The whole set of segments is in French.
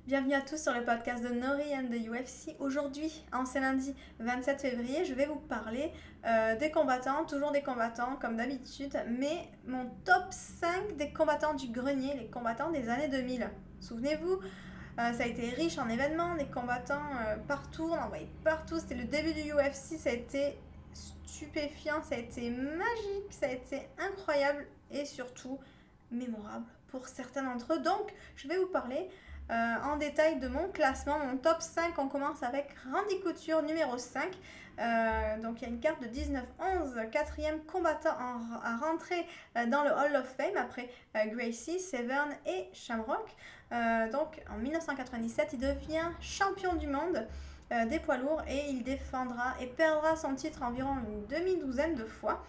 Bienvenue à tous sur le podcast de Nori and the UFC. Aujourd'hui, en ce lundi 27 février, je vais vous parler des combattants, toujours des combattants comme d'habitude, mais mon top 5 des combattants du grenier, les combattants des années 2000. Souvenez-vous, ça a été riche en événements, des combattants partout, on en voyait partout, c'était le début du UFC, ça a été stupéfiant, ça a été magique, ça a été incroyable et surtout mémorable pour certains d'entre eux. Donc, je vais vous parler en détail de mon classement, mon top 5. On commence avec Randy Couture numéro 5. Donc il y a une carte de 19-11, quatrième combattant à rentrer dans le Hall of Fame après Gracie, Severn et Shamrock. Donc en 1997, il devient champion du monde des poids lourds et il défendra et perdra son titre environ une demi-douzaine de fois.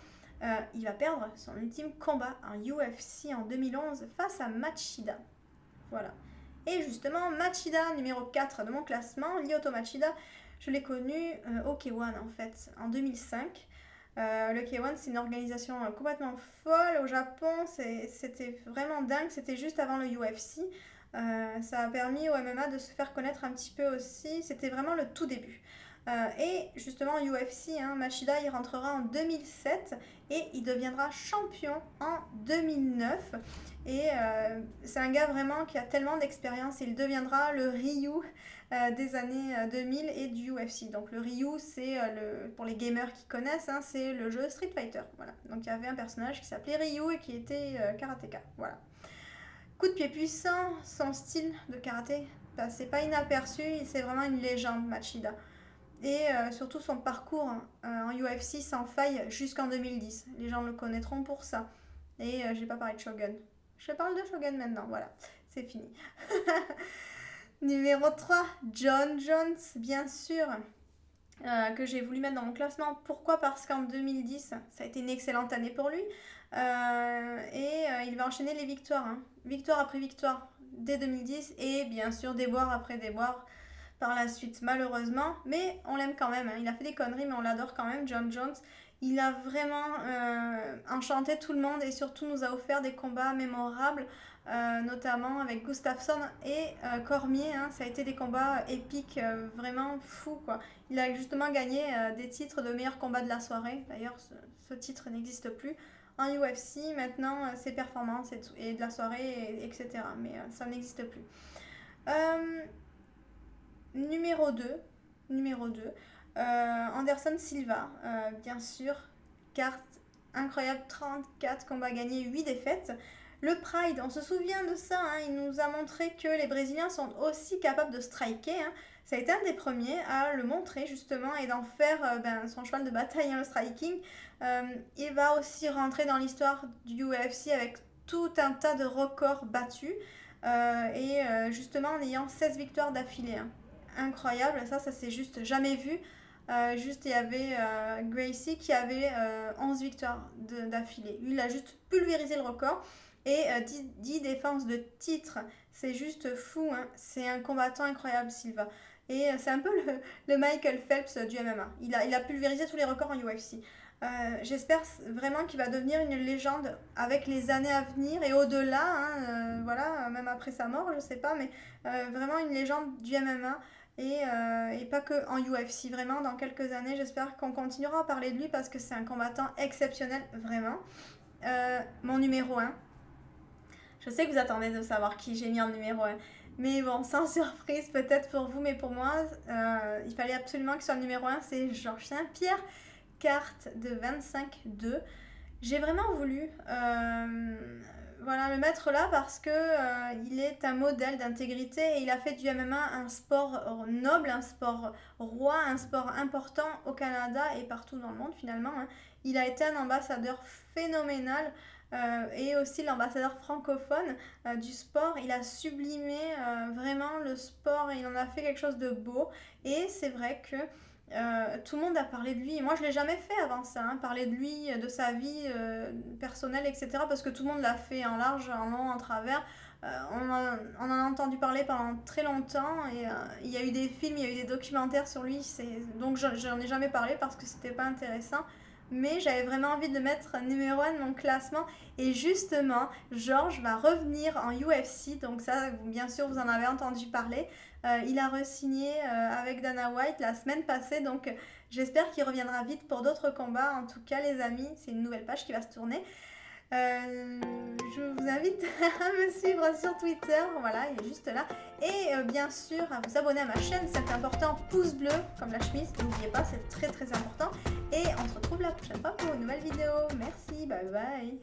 Il va perdre son ultime combat en UFC en 2011 face à Machida. Voilà. Et justement, Machida, numéro 4 de mon classement, Lyoto Machida, je l'ai connu au K1 en fait, en 2005. Le K1, c'est une organisation complètement folle au Japon, c'était vraiment dingue, c'était juste avant le UFC. Ça a permis au MMA de se faire connaître un petit peu aussi, c'était vraiment le tout début. Et justement, UFC, Machida, il rentrera en 2007 et il deviendra champion en 2009. Et c'est un gars vraiment qui a tellement d'expérience. Il deviendra le Ryu des années 2000 et du UFC. Donc le Ryu, c'est pour les gamers qui connaissent, c'est le jeu Street Fighter. Voilà. Donc il y avait un personnage qui s'appelait Ryu et qui était karatéka. Voilà. Coup de pied puissant, son style de karaté, c'est pas inaperçu. C'est vraiment une légende, Machida. Et surtout son parcours en UFC sans faille jusqu'en 2010. Les gens le connaîtront pour ça. Et j'ai pas parlé de Shogun. Je parle de Shogun maintenant, voilà, c'est fini. Numéro 3, John Jones, bien sûr, que j'ai voulu mettre dans mon classement. Pourquoi? Parce qu'en 2010, ça a été une excellente année pour lui. Il va enchaîner les victoires, victoire après victoire, dès 2010. Et bien sûr, déboire après déboire par la suite, malheureusement. Mais on l'aime quand même, il a fait des conneries, mais on l'adore quand même, John Jones. Il a vraiment enchanté tout le monde et surtout nous a offert des combats mémorables, notamment avec Gustafsson et Cormier. Ça a été des combats épiques, vraiment fous, quoi. Il a justement gagné des titres de meilleur combat de la soirée. D'ailleurs, ce titre n'existe plus en UFC. Maintenant, ses performances et de la soirée, etc. Mais ça n'existe plus. Numéro 2. Anderson Silva, bien sûr, carte incroyable, 34 combats gagnés, 8 défaites. Le Pride, on se souvient de ça, il nous a montré que les Brésiliens sont aussi capables de striker. Ça a été un des premiers à le montrer justement et d'en faire son cheval de bataille, le striking. Il va aussi rentrer dans l'histoire du UFC avec tout un tas de records battus justement en ayant 16 victoires d'affilée. Incroyable, ça s'est juste jamais vu. Il y avait Gracie qui avait 11 victoires d'affilée. Lui, il a juste pulvérisé le record. Et 10 défenses de titre. C'est juste fou. C'est un combattant incroyable, Silva. Et c'est un peu le Michael Phelps du MMA. Il a pulvérisé tous les records en UFC. J'espère vraiment qu'il va devenir une légende avec les années à venir et au-delà, voilà, même après sa mort, je sais pas, mais vraiment une légende du MMA et pas que en UFC. Vraiment, dans quelques années, j'espère qu'on continuera à parler de lui parce que c'est un combattant exceptionnel, vraiment. Mon numéro 1. Je sais que vous attendez de savoir qui j'ai mis en numéro 1. Mais bon, sans surprise peut-être pour vous, mais pour moi, il fallait absolument que soit le numéro 1, c'est Georges Saint-Pierre. Carte de 25-2. J'ai vraiment voulu le mettre là parce que il est un modèle d'intégrité et il a fait du MMA un sport noble, un sport roi, un sport important au Canada et partout dans le monde finalement. Il a été un ambassadeur phénoménal et aussi l'ambassadeur francophone du sport. Il a sublimé vraiment le sport et il en a fait quelque chose de beau et c'est vrai que tout le monde a parlé de lui. Moi, je ne l'ai jamais fait avant ça, parler de lui, de sa vie personnelle, etc. Parce que tout le monde l'a fait en large, en long, en travers. On en a entendu parler pendant très longtemps. Et il y a eu des films, il y a eu des documentaires sur lui. Donc, j'en ai jamais parlé parce que c'était pas intéressant. mais j'avais vraiment envie de mettre numéro 1 de mon classement. Et justement, George va revenir en UFC, donc ça, bien sûr, vous en avez entendu parler. Il a re-signé avec Dana White la semaine passée, donc j'espère qu'il reviendra vite pour d'autres combats. En tout cas, les amis, c'est une nouvelle page qui va se tourner. Je vous invite à me suivre sur Twitter, voilà, il est juste là. Et bien sûr, à vous abonner à ma chaîne, c'est important, pouce bleu, comme la chemise, n'oubliez pas, c'est très très important. Et on se retrouve la prochaine fois pour une nouvelle vidéo. Merci, bye bye.